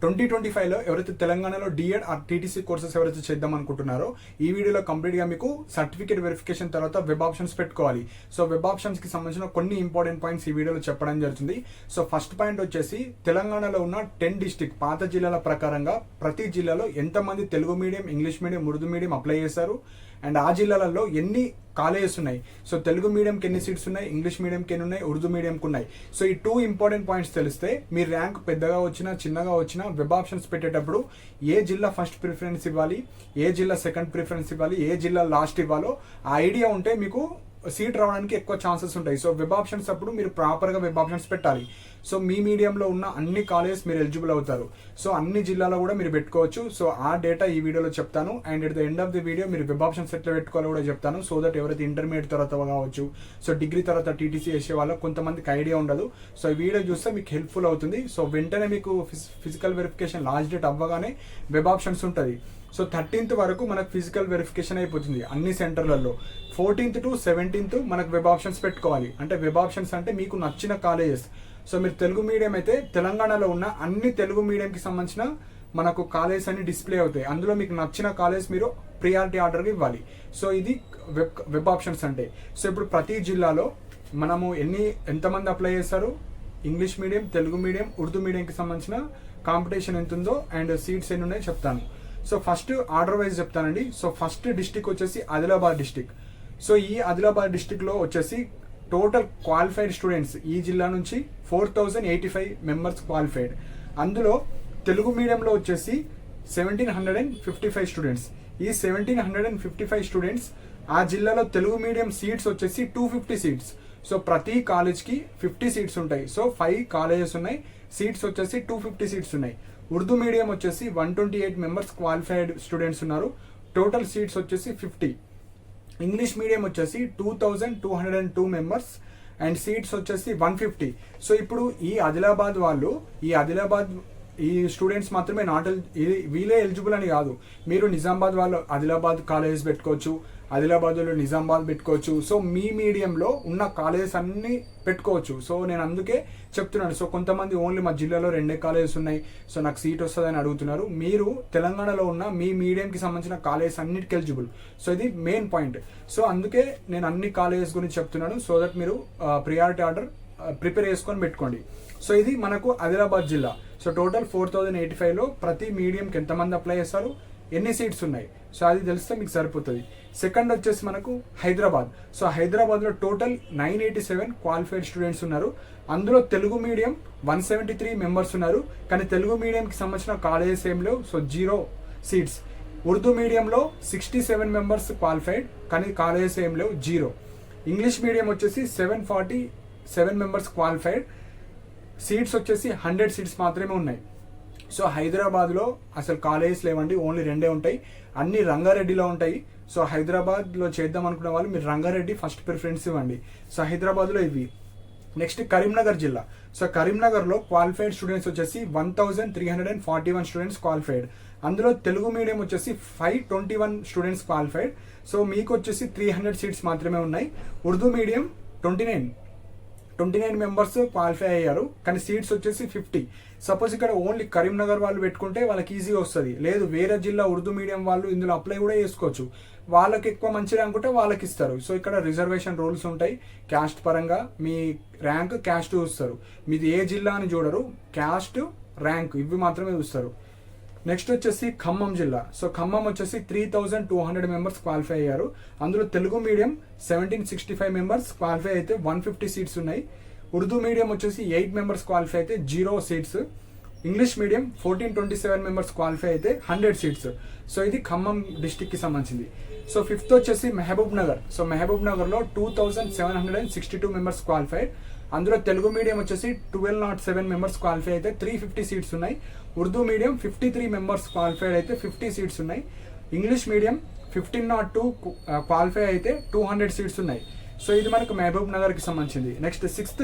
2025లో ఎవరైతే తెలంగాణలో D.Ed are TTC courses ఎవరైతే చేద్దాం అనుకుంటున్నారో ఈ వీడియోలో కంప్లీట్గా మీకు సర్టిఫికేట్ వెరిఫికేషన్ తర్వాత వెబ్ ఆప్షన్స్ పెట్టుకోవాలి. సో వెబ్ ఆప్షన్స్కి సంబంధించిన కొన్ని ఇంపార్టెంట్ పాయింట్స్ ఈ వీడియోలో చెప్పడం జరుగుతుంది. సో ఫస్ట్ పాయింట్ వచ్చేసి తెలంగాణలో ఉన్న 10 డిస్ట్రిక్ట్ పాత జిల్లాల ప్రకారంగా ప్రతి జిల్లాలో ఎంతమంది Telugu medium, English medium, Urdu medium apply చేశారు అండ్ ఆ జిల్లాలలో ఎన్ని కాలేజెస్ ఉన్నాయి. సో తెలుగు మీడియంకి ఎన్ని సీట్స్ ఉన్నాయి, ఇంగ్లీష్ మీడియంకి ఎన్ని ఉన్నాయి, ఉర్దూ మీడియంకి ఉన్నాయి. సో ఈ 2 ఇంపార్టెంట్ పాయింట్స్ తెలిస్తే మీ ర్యాంక్ పెద్దగా వచ్చినా చిన్నగా వచ్చినా వెబ్ ఆప్షన్స్ పెట్టేటప్పుడు ఏ జిల్లా ఫస్ట్ ప్రిఫరెన్స్ ఇవ్వాలి, ఏ జిల్లా సెకండ్ ప్రిఫరెన్స్ ఇవ్వాలి, ఏ జిల్లా లాస్ట్ ఇవ్వాలో ఆ ఐడియా ఉంటే మీకు సీట్ రావడానికి ఎక్కువ ఛాన్సెస్ ఉంటాయి. సో వెబ్ ఆప్షన్స్ అప్పుడు మీరు ప్రాపర్గా వెబ్ ఆప్షన్స్ పెట్టాలి. సో మీ మీడియంలో ఉన్న అన్ని కాలేజెస్ మీరు ఎలిజిబుల్ అవుతారు. సో అన్ని జిల్లాలో కూడా మీరు పెట్టుకోవచ్చు. సో ఆ డేటా ఈ వీడియోలో చెప్తాను and at the end of the video మీరు వెబ్ ఆప్షన్స్ ఎట్లా పెట్టుకోవాలో కూడా చెప్తాను. సో దట్ ఎవరైతే ఇంటర్మీడియట్ తర్వాత కావచ్చు, సో డిగ్రీ తర్వాత టీటీసీ చేసే వాళ్ళకి కొంతమందికి ఐడియా ఉండదు. సో ఈ వీడియో చూస్తే మీకు హెల్ప్ఫుల్ అవుతుంది. సో వెంటనే మీకు ఫిజికల్ వెరిఫికేషన్ లాస్ట్ డేట్ అవ్వగానే వెబ్ ఆప్షన్స్ ఉంటుంది. సో 13th వరకు మనకు ఫిజికల్ వెరిఫికేషన్ అయిపోతుంది అన్ని సెంటర్లలో. 14th to 17th మనకు వెబ్ ఆప్షన్స్ పెట్టుకోవాలి. అంటే వెబ్ ఆప్షన్స్ అంటే మీకు నచ్చిన కాలేజెస్. సో మీరు తెలుగు మీడియం అయితే తెలంగాణలో ఉన్న అన్ని తెలుగు మీడియంకి సంబంధించిన మనకు కాలేజెస్ అన్ని డిస్ప్లే అవుతాయి. అందులో మీకు నచ్చిన కాలేజ్ మీరు ప్రియారిటీ ఆర్డర్గా ఇవ్వాలి. సో ఇది వెబ్ ఆప్షన్స్ అంటే. సో ఇప్పుడు ప్రతి జిల్లాలో మనము ఎంతమంది అప్లై చేస్తారు, English medium, Telugu medium, Urdu మీడియంకి సంబంధించిన కాంపిటీషన్ ఎంత ఉందో అండ్ సీట్స్ ఎన్ని ఉన్నాయో చెప్తాను. సో ఫస్ట్ ఆర్డర్ వైజ్ చెప్తానండి. సో ఫస్ట్ డిస్టిక్ వచ్చేసి ఆదిలాబాద్ డిస్టిక్. సో ఈ ఆదిలాబాద్ డిస్టిక్లో వచ్చేసి టోటల్ క్వాలిఫైడ్ స్టూడెంట్స్ ఈ జిల్లా నుంచి 4085 మెంబర్స్ క్వాలిఫైడ్. అందులో తెలుగు మీడియంలో వచ్చేసి 1755 స్టూడెంట్స్. ఈ 1755 స్టూడెంట్స్ ఆ జిల్లాలో తెలుగు మీడియం సీట్స్ వచ్చేసి 250 సీట్స్. సో ప్రతి కాలేజ్కి 50 సీట్స్ ఉంటాయి. సో 5 కాలేజెస్ ఉన్నాయి, సీట్స్ వచ్చేసి 250 సీట్స్ ఉన్నాయి. ఉర్దూ మీడియం వచ్చేసి 128 మెంబర్స్ క్వాలిఫైడ్ స్టూడెంట్స్ ఉన్నారు, టోటల్ సీట్స్ వచ్చేసి 50. ఇంగ్లీష్ మీడియం వచ్చేసి 2202 మెంబర్స్ అండ్ సీట్స్ వచ్చేసి 150. సో ఇప్పుడు ఈ ఆదిలాబాద్ ఈ స్టూడెంట్స్ మాత్రమే వీళ్ళే ఎలిజిబుల్ అని కాదు. మీరు నిజామాబాద్ వాళ్ళు ఆదిలాబాద్ కాలేజెస్ పెట్టుకోవచ్చు, ఆదిలాబాద్లో నిజామాబాద్ పెట్టుకోవచ్చు. సో మీ మీడియంలో ఉన్న కాలేజెస్ అన్ని పెట్టుకోవచ్చు. సో నేను అందుకే చెప్తున్నాను. సో కొంతమంది ఓన్లీ మా జిల్లాలో 2 కాలేజెస్ ఉన్నాయి, సో నాకు సీట్ వస్తుందని అడుగుతున్నారు. మీరు తెలంగాణలో ఉన్న మీ మీడియంకి సంబంధించిన కాలేజెస్ అన్నిటికి ఎలిజిబుల్. సో ఇది మెయిన్ పాయింట్. సో అందుకే నేను అన్ని కాలేజెస్ గురించి చెప్తున్నాను. సో దట్ మీరు ప్రియారిటీ ఆర్డర్ ప్రిపేర్ చేసుకొని పెట్టుకోండి. సో ఇది మనకు ఆదిలాబాద్ జిల్లా. సో టోటల్ 4085లో ప్రతి మీడియంకి ఎంతమంది అప్లై చేస్తారు, ఎన్ని సీట్స్ ఉన్నాయి, సో అది తెలిస్తే మీకు సరిపోతుంది. సెకండ్ వచ్చేసి మనకు హైదరాబాద్. సో హైదరాబాద్లో టోటల్ 987 క్వాలిఫైడ్ స్టూడెంట్స్ ఉన్నారు. అందులో తెలుగు మీడియం 173 మెంబర్స్ ఉన్నారు, కానీ తెలుగు మీడియంకి సంబంధించిన కాలేజెస్ ఏం లేవు. So 0 seats. ఉర్దూ మీడియంలో 67 మెంబర్స్ క్వాలిఫైడ్, కానీ కాలేజెస్ ఏం లేవు, 0. ఇంగ్లీష్ మీడియం వచ్చేసి 747 మెంబర్స్ క్వాలిఫైడ్, సీట్స్ వచ్చేసి 100 సీట్స్ మాత్రమే ఉన్నాయి. సో హైదరాబాద్లో అసలు కాలేజెస్ లేవండి, ఓన్లీ 2 ఉంటాయి. అన్ని రంగారెడ్డిలో ఉంటాయి. సో హైదరాబాద్లో చేద్దాం అనుకునే వాళ్ళు మీరు రంగారెడ్డి ఫస్ట్ ప్రిఫరెన్స్ ఇవ్వండి. సో హైదరాబాద్లో ఇవి. నెక్స్ట్ కరీంనగర్ జిల్లా. సో కరీంనగర్లో క్వాలిఫైడ్ స్టూడెంట్స్ వచ్చేసి 1341 స్టూడెంట్స్ క్వాలిఫైడ్. అందులో తెలుగు మీడియం వచ్చేసి 521 స్టూడెంట్స్ క్వాలిఫైడ్. సో మీకు వచ్చేసి 300 సీట్స్ మాత్రమే ఉన్నాయి. ఉర్దూ మీడియం 29 మెంబర్స్ క్వాలిఫై అయ్యారు, కానీ సీట్స్ వచ్చేసి 50. సపోజ్ ఇక్కడ ఓన్లీ కరీంనగర్ వాళ్ళు పెట్టుకుంటే వాళ్ళకి ఈజీగా వస్తుంది. లేదు వేరే జిల్లా ఉర్దూ మీడియం వాళ్ళు ఇందులో అప్లై కూడా చేసుకోవచ్చు. వాళ్ళకి ఎక్కువ మంచిది అనుకుంటే వాళ్ళకి ఇస్తారు. సో ఇక్కడ రిజర్వేషన్ రూల్స్ ఉంటాయి. క్యాస్ట్ పరంగా మీ ర్యాంక్, క్యాస్ట్ చూస్తారు. మీది ఏ జిల్లా అని చూడరు, క్యాస్ట్, ర్యాంక్ ఇవి మాత్రమే చూస్తారు. నెక్స్ట్ వచ్చేసి ఖమ్మం జిల్లా. సో ఖమ్మం వచ్చేసి 3200 మెంబర్స్ క్వాలిఫై అయ్యారు. అందులో తెలుగు మీడియం 1765 మెంబర్స్ క్వాలిఫై అయితే 150 సీట్స్ ఉన్నాయి. ఉర్దూ మీడియం వచ్చేసి 8 మెంబర్స్ క్వాలిఫై అయితే 0 seats. English medium 1427 members qualify అయితే 100 సీట్స్. సో ఇది ఖమ్మం డిస్టిక్కి సంబంధించింది. సో 5th వచ్చేసి మహబూబ్ నగర్. సో మహబూబ్ నగర్లో 2762 మెంబర్స్ క్వాలిఫైడ్. అందులో తెలుగు మీడియం వచ్చేసి 1207 మెంబర్స్ క్వాలిఫై అయితే 350 సీట్స్ ఉన్నాయి. ఉర్దూ మీడియం 53 మెంబర్స్ క్వాలిఫైడ్ అయితే 50 సీట్స్ ఉన్నాయి. ఇంగ్లీష్ మీడియం 1502 క్వాలిఫై అయితే 200 సీట్స్ ఉన్నాయి. సో ఇది మనకు మహబూబ్ నగర్కి సంబంధించింది. నెక్స్ట్ 6th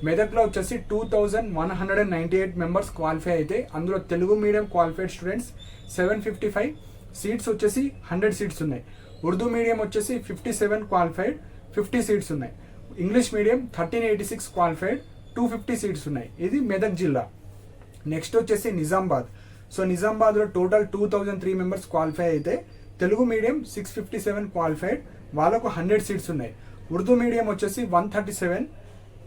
మెదక్లో వచ్చేసి 2198 మెంబర్స్ క్వాలిఫై అయితే అందులో Telugu medium qualified students 755 seats వచ్చేసి 100 సీట్స్ ఉన్నాయి. ఉర్దూ మీడియం వచ్చేసి 57 క్వాలిఫైడ్, 50 సీట్స్ ఉన్నాయి. ఇంగ్లీష్ మీడియం 1386 క్వాలిఫైడ్, 250 సీట్స్ ఉన్నాయి. ఇది మెదక్ జిల్లా. నెక్స్ట్ వచ్చేసి నిజామాబాద్. సో నిజామాబాద్లో టోటల్ 2003 మెంబర్స్ క్వాలిఫై అయితే తెలుగు మీడియం 657 క్వాలిఫైడ్, వాళ్ళకు 100 సీట్స్ ఉన్నాయి. ఉర్దూ మీడియం వచ్చేసి 137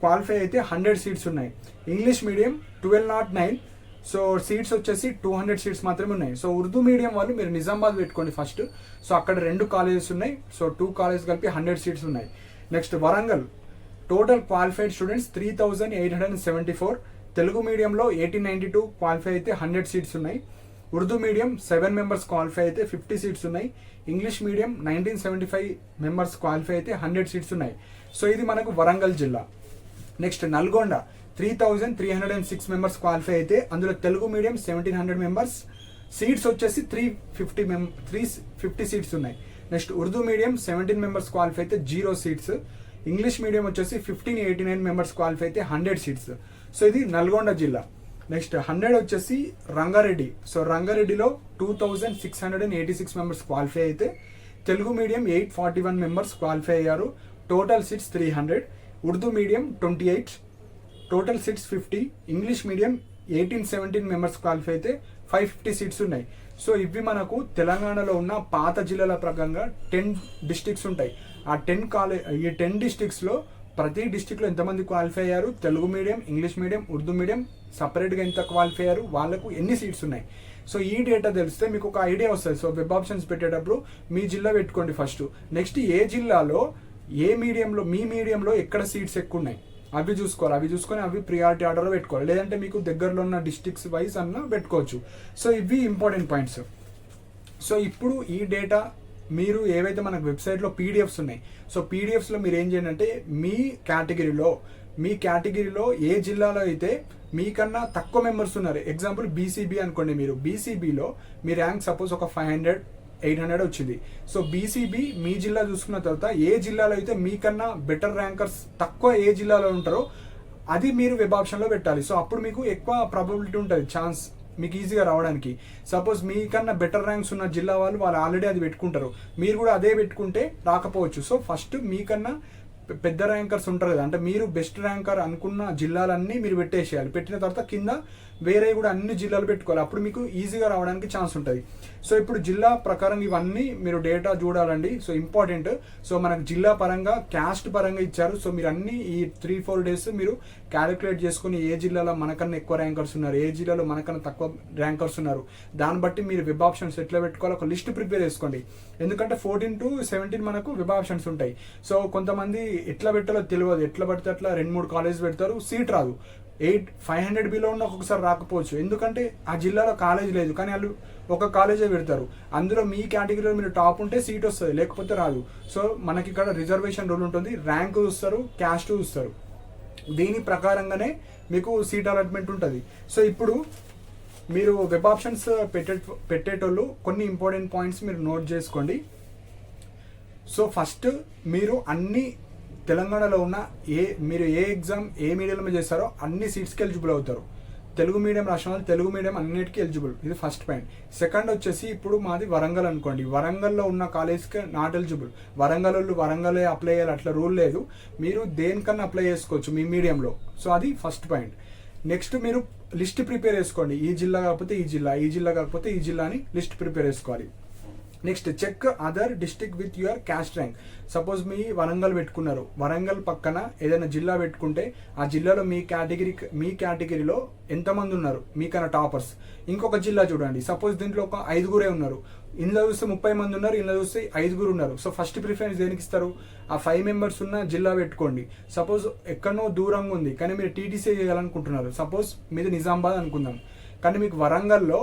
క్వాలిఫై అయితే 100 సీట్స్ ఉన్నాయి. ఇంగ్లీష్ మీడియం 1209, సో సీట్స్ వచ్చేసి 200 సీట్స్ మాత్రమే ఉన్నాయి. సో ఉర్దూ మీడియం వాళ్ళు మీరు నిజామాబాద్ పెట్టుకోండి ఫస్ట్. సో అక్కడ 2 కాలేజెస్ ఉన్నాయి. సో 2 కాలేజెస్ కలిపి 100 సీట్స్ ఉన్నాయి. Next Warangal, total qualified students 3874. Telugu మీడియంలో 1892 క్వాలిఫై అయితే 100 సీట్స్ ఉన్నాయి. ఉర్దూ మీడియం 7 మెంబర్స్ క్వాలిఫై అయితే 50 సీట్స్ ఉన్నాయి. ఇంగ్లీష్ మీడియం 1975 మెంబర్స్ క్వాలిఫై అయితే 100 సీట్స్ ఉన్నాయి. సో ఇది మనకు వరంగల్ జిల్లా. నెక్స్ట్ నల్గొండ 3306 మెంబర్స్ క్వాలిఫై అయితే అందులో తెలుగు మీడియం 1700 మెంబర్స్, సీట్స్ వచ్చేసి 350 సీట్స్ ఉన్నాయి. Next Urdu medium 17 members qualify అయితే 0 సీట్స్. ఇంగ్లీష్ మీడియం వచ్చేసి 1589 మెంబర్స్ క్వాలిఫై అయితే 100 సీట్స్. సో ఇది నల్గొండ జిల్లా. నెక్స్ట్ 100 వచ్చేసి రంగారెడ్డి. సో రంగారెడ్డిలో 2686 మెంబర్స్ క్వాలిఫై అయితే తెలుగు మీడియం 841 మెంబర్స్ క్వాలిఫై అయ్యారు. Total seats 300. Urdu medium 28, total seats 50. English medium 1817 members qualify అయితే 550 సీట్స్ ఉన్నాయి. సో ఇవి మనకు తెలంగాణలో ఉన్న పాత జిల్లాల ప్రకారంగా 10 డిస్ట్రిక్ట్స్ ఉంటాయి. ఆ 10 డిస్ట్రిక్ట్స్లో ప్రతి డిస్ట్రిక్ట్లో ఎంతమంది క్వాలిఫై అయ్యారు, Telugu medium, English medium, Urdu medium సపరేట్గా ఎంత క్వాలిఫై అయ్యారు, వాళ్ళకు ఎన్ని సీట్స్ ఉన్నాయి. సో ఈ డేటా తెలిస్తే మీకు ఒక ఐడియా వస్తుంది. సో వెబ్ ఆప్షన్స్ పెట్టేటప్పుడు మీ జిల్లా పెట్టుకోండి ఫస్ట్. నెక్స్ట్ ఏ జిల్లాలో ఏ మీడియంలో మీ మీడియంలో ఎక్కడ సీట్స్ ఎక్కువ ఉన్నాయి అవి చూసుకోవాలి. అవి చూసుకొని అవి ప్రియారిటీ ఆర్డర్లో పెట్టుకోవాలి. లేదంటే మీకు దగ్గరలో ఉన్న డిస్ట్రిక్ట్స్ వైజ్ అన్న పెట్టుకోవచ్చు. సో ఇవి ఇంపార్టెంట్ పాయింట్స్. సో ఇప్పుడు ఈ డేటా మీరు ఏవైతే మనకు వెబ్సైట్లో పీడిఎఫ్స్ ఉన్నాయి, సో పీడిఎఫ్స్లో మీరు ఏం చేయండి అంటే మీ కేటగిరీలో ఏ జిల్లాలో అయితే మీకన్నా తక్కువ మెంబర్స్ ఉన్నారు, ఎగ్జాంపుల్ బీసీబీ అనుకోండి, మీరు బీసీబీలో మీ ర్యాంక్ సపోజ్ ఒక 500, 800 వచ్చింది. సో బీసీబీ మీ జిల్లా చూసుకున్న తర్వాత ఏ జిల్లాలో అయితే మీకన్నా బెటర్ ర్యాంకర్స్ తక్కువ ఏ జిల్లాలో ఉంటారో అది మీరు వెబ్ ఆప్షన్లో పెట్టాలి. సో అప్పుడు మీకు ఎక్కువ ప్రాబబిలిటీ ఉంటుంది, ఛాన్స్ మీకు ఈజీగా రావడానికి. సపోజ్ మీకన్నా బెటర్ ర్యాంక్స్ ఉన్న జిల్లా వాళ్ళు ఆల్రెడీ అది పెట్టుకుంటారు, మీరు కూడా అదే పెట్టుకుంటే రాకపోవచ్చు. సో ఫస్ట్ మీకన్నా పెద్ద ర్యాంకర్స్ ఉంటారు కదా, అంటే మీరు బెస్ట్ ర్యాంకర్ అనుకున్న జిల్లాలన్నీ మీరు పెట్టేసేయాలి. పెట్టిన తర్వాత కింద వేరే కూడా అన్ని జిల్లాలు పెట్టుకోవాలి. అప్పుడు మీకు ఈజీగా రావడానికి ఛాన్స్ ఉంటుంది. సో ఇప్పుడు జిల్లా ప్రకారం ఇవన్నీ మీరు డేటా చూడాలండి. So important. సో మనకు జిల్లా పరంగా క్యాస్ట్ పరంగా ఇచ్చారు. సో మీరు అన్ని ఈ 3-4 డేస్ మీరు క్యాలిక్యులేట్ చేసుకుని ఏ జిల్లాలో మనకన్నా ఎక్కువ ర్యాంకర్స్ ఉన్నారు, ఏ జిల్లాలో మనకన్నా తక్కువ ర్యాంకర్స్ ఉన్నారు, దాన్ని బట్టి మీరు వెబ్ ఆప్షన్స్ ఎట్లా పెట్టుకోవాలో ఒక లిస్ట్ ప్రిపేర్ చేసుకోండి. ఎందుకంటే 14 to 17 మనకు వెబ్ ఆప్షన్స్ ఉంటాయి. సో కొంతమంది ఎట్లా పెట్టాలో తెలియదు, ఎట్లా పడితే అట్లా 2-3 కాలేజ్ పెడతారు, సీట్ రాదు. 500 బిలో ఉన్న ఒక్కొక్కసారి రాకపోవచ్చు, ఎందుకంటే ఆ జిల్లాలో కాలేజ్ లేదు, కానీ వాళ్ళు ఒక కాలేజే పెడతారు. అందులో మీ కేటగిరీలో మీరు టాప్ ఉంటే సీట్ వస్తుంది, లేకపోతే రాదు. సో మనకి ఇక్కడ రిజర్వేషన్ రూల్ ఉంటుంది, ర్యాంక్ చూస్తారు, క్యాస్ట్ చూస్తారు, దీని ప్రకారంగానే మీకు సీట్ అలాట్మెంట్ ఉంటుంది. సో ఇప్పుడు మీరు వెబ్ ఆప్షన్స్ పెట్టేటోళ్ళు కొన్ని ఇంపార్టెంట్ పాయింట్స్ మీరు నోట్ చేసుకోండి. సో ఫస్ట్ మీరు అన్ని తెలంగాణలో ఉన్న మీరు ఏ ఎగ్జామ్ ఏ మీడియంలో చేస్తారో అన్ని సీట్స్కి ఎలిజిబుల్ అవుతారు. తెలుగు మీడియం రాసిన వాళ్ళు తెలుగు మీడియం అన్నిటికీ ఎలిజిబుల్, ఇది ఫస్ట్ పాయింట్. సెకండ్ వచ్చేసి ఇప్పుడు మాది వరంగల్ అనుకోండి, వరంగల్లో ఉన్న కాలేజ్కి నాట్ ఎలిజిబుల్. వరంగలే అప్లై చేయాలి అట్లా రూల్ లేదు, మీరు దేనికన్నా అప్లై చేసుకోవచ్చు మీ మీడియంలో. సో అది ఫస్ట్ పాయింట్. నెక్స్ట్ మీరు లిస్ట్ ప్రిపేర్ చేసుకోండి, ఈ జిల్లా కాకపోతే ఈ జిల్లా కాకపోతే ఈ జిల్లా అని లిస్ట్ ప్రిపేర్ చేసుకోవాలి. Next check other district with your caste rank. Suppose మీ వరంగల్ పెట్టుకున్నారు, వరంగల్ పక్కన ఏదైనా జిల్లా పెట్టుకుంటే ఆ జిల్లాలో మీ కేటగిరీలో ఎంతమంది ఉన్నారు మీకన్నా టాపర్స్. ఇంకొక జిల్లా చూడండి, సపోజ్ దీంట్లో ఒక 5 ఉన్నారు, ఇందులో చూస్తే 30 మంది ఉన్నారు, ఇందులో చూస్తే 5 ఉన్నారు. సో ఫస్ట్ ప్రిఫరెన్స్ దేనికి ఇస్తారు, ఆ 5 మెంబర్స్ ఉన్న జిల్లా పెట్టుకోండి. సపోజ్ ఎక్కడనో దూరంగా ఉంది కానీ మీరు టీటీసీ చేయాలనుకుంటున్నారు, సపోజ్ మీది నిజామాబాద్ అనుకుందాం, కానీ మీకు వరంగల్లో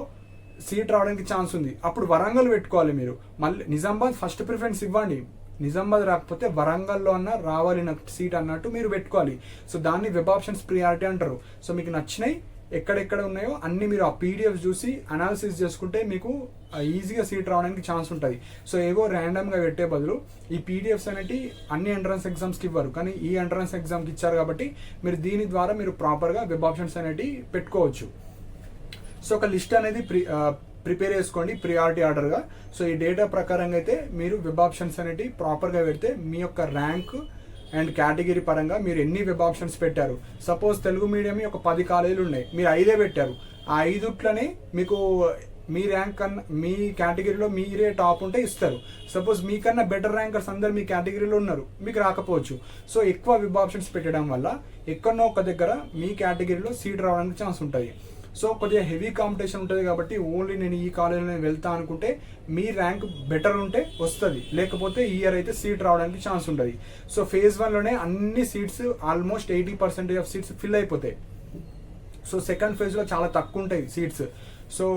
సీట్ రావడానికి ఛాన్స్ ఉంది, అప్పుడు వరంగల్ పెట్టుకోవాలి మీరు. మళ్ళీ నిజామాబాద్ ఫస్ట్ ప్రిఫరెన్స్ ఇవ్వండి, నిజామాబాద్ రాకపోతే వరంగల్లో అన్న రావాలి నాకు సీట్ అన్నట్టు మీరు పెట్టుకోవాలి. సో దాన్ని వెబ్ ఆప్షన్స్ ప్రియారిటీ అంటారు. సో మీకు నచ్చినాయి ఎక్కడెక్కడ ఉన్నాయో అన్ని మీరు ఆ పీడిఎఫ్ చూసి అనాలిసిస్ చేసుకుంటే మీకు ఈజీగా సీట్ రావడానికి ఛాన్స్ ఉంటుంది. సో ఏవో ర్యాండమ్గా పెట్టే బదులు ఈ పీడిఎఫ్స్ అనేవి అన్ని ఎంట్రన్స్ ఎగ్జామ్స్కి ఇవ్వరు, కానీ ఈ ఎంట్రన్స్ ఎగ్జామ్కి ఇచ్చారు కాబట్టి మీరు దీని ద్వారా మీరు ప్రాపర్గా వెబ్ ఆప్షన్స్ అనేవి పెట్టుకోవచ్చు. సో ఒక లిస్ట్ అనేది ప్రిపేర్ చేసుకోండి ప్రియారిటీ ఆర్డర్గా. సో ఈ డేటా ప్రకారంగా అయితే మీరు వెబ్ ఆప్షన్స్ అనేవి ప్రాపర్గా పెడితే మీ యొక్క ర్యాంక్ అండ్ కేటగిరీ పరంగా మీరు ఎన్ని వెబ్ ఆప్షన్స్ పెట్టారు. సపోజ్ తెలుగు మీడియం ఒక 10 కాలేజీలు ఉన్నాయి, మీరు 5 పెట్టారు, ఆ 5ట్లోనే మీకు మీ ర్యాంక్ కన్నా మీ కేటగిరీలో మీరే టాప్ ఉంటే ఇస్తారు. సపోజ్ మీకన్నా బెటర్ ర్యాంకర్స్ అందరు మీ కేటగిరీలో ఉన్నారు, మీకు రాకపోవచ్చు. సో ఎక్కువ వెబ్ ఆప్షన్స్ పెట్టడం వల్ల ఎక్కడనో ఒక దగ్గర మీ కేటగిరీలో సీట్ రావడానికి ఛాన్స్ ఉంటుంది. సో కొద్దిగా హెవీ కాంపిటీషన్ ఉంటుంది కాబట్టి ఓన్లీ నేను ఈ కాలేజీలో వెళ్తా అనుకుంటే మీ ర్యాంక్ బెటర్ ఉంటే వస్తుంది, లేకపోతే ఈ ఇయర్ అయితే సీట్ రావడానికి ఛాన్స్ ఉంటుంది. సో ఫేజ్ 1లోనే అన్ని seats almost 80% of seats fill అయిపోతాయి. సో సెకండ్ ఫేజ్లో చాలా తక్కువ ఉంటాయి సీట్స్. సో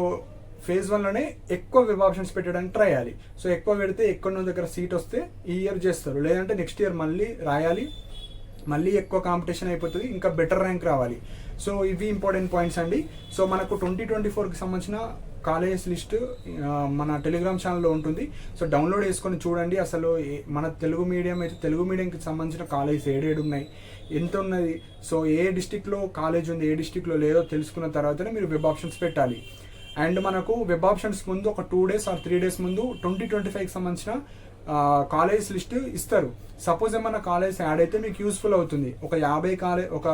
ఫేజ్ 1లోనే ఎక్కువ వెబ్ ఆప్షన్స్ పెట్టడానికి ట్రై చేయాలి. సో ఎక్కువ పెడితే ఎక్కడో దగ్గర సీట్ వస్తే ఈ ఇయర్ చేస్తారు, లేదంటే నెక్స్ట్ ఇయర్ మళ్ళీ రాయాలి, మళ్ళీ ఎక్కువ కాంపిటీషన్ అయిపోతుంది, ఇంకా బెటర్ ర్యాంక్ రావాలి. సో ఇవి ఇంపార్టెంట్ పాయింట్స్ అండి. సో మనకు 2024కి సంబంధించిన కాలేజెస్ లిస్ట్ మన టెలిగ్రామ్ ఛానల్లో ఉంటుంది. సో డౌన్లోడ్ చేసుకొని చూడండి. అసలు మన తెలుగు మీడియం అయితే తెలుగు మీడియంకి సంబంధించిన కాలేజెస్ ఏడేడు ఉన్నాయి, ఎంత ఉన్నది, సో ఏ డిస్టిక్లో కాలేజ్ ఉంది, ఏ డిస్టిక్లో లేదో తెలుసుకున్న తర్వాతనే మీరు వెబ్ ఆప్షన్స్ పెట్టాలి. అండ్ మనకు వెబ్ ఆప్షన్స్ ముందు ఒక 2 days ఆర్ 3 days ముందు 2025కి సంబంధించిన కాలేజ్ లిస్ట్ ఇస్తారు. సపోజ్ ఏమన్నా కాలేజ్ యాడ్ అయితే మీకు యూస్ఫుల్ అవుతుంది. ఒక 50 కాలేజ్, ఒక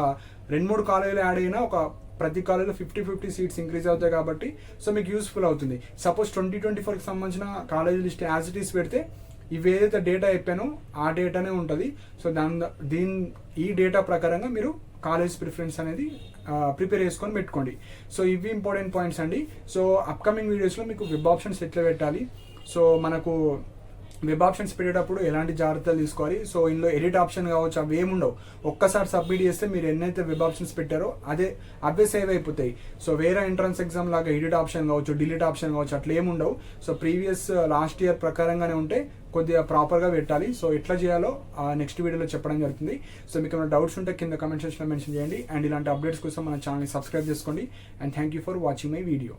2-3 కాలేజీలు యాడ్ అయినా ఒక ప్రతి కాలేజీలో 50-50 సీట్స్ ఇంక్రీజ్ అవుతాయి కాబట్టి సో మీకు యూస్ఫుల్ అవుతుంది. సపోజ్ 2024కి సంబంధించిన college list as it is పెడితే ఇవి ఏదైతే డేటా చెప్పానో ఆ డేటానే ఉంటుంది. సో ఈ డేటా ప్రకారంగా మీరు కాలేజ్ ప్రిఫరెన్స్ అనేది ప్రిపేర్ చేసుకొని పెట్టుకోండి. సో ఇవి ఇంపార్టెంట్ పాయింట్స్ అండి. సో అప్కమింగ్ వీడియోస్లో మీకు వెబ్ ఆప్షన్స్ ఎట్లా పెట్టాలి, సో మనకు వెబ్ ఆప్షన్స్ పెట్టేటప్పుడు ఎలాంటి జాగ్రత్తలు తీసుకోవాలి, సో ఇందులో ఎడిట్ ఆప్షన్ కావచ్చు, అవి ఏముండవు. ఒక్కసారి సబ్మిట్ చేస్తే మీరు ఎన్నైతే వెబ్ ఆప్షన్స్ పెట్టారో అవే సేవ్ అయిపోతాయి. సో వేరే ఎంట్రన్స్ ఎగ్జామ్ లాగా ఎడిట్ ఆప్షన్ కావచ్చు, డిలీట్ ఆప్షన్ కావచ్చు, అట్లా ఏముండవు. సో ప్రీవియస్ లాస్ట్ ఇయర్ ప్రకారంగానే ఉంటే కొద్దిగా ప్రాపర్గా పెట్టాలి. సో ఎట్లా చేయాలో నెక్స్ట్ వీడియోలో చెప్పడం జరుగుతుంది. సో మీకు ఏమైనా డౌట్స్ ఉంటే కింద కామెంట్ సెక్షన్లో మెన్షన్ చేయండి. అండ్ ఇలాంటి అప్డేట్స్ కోసం మన ఛానల్ని సబ్స్క్రైబ్ చేసుకోండి. And thank you for watching my video.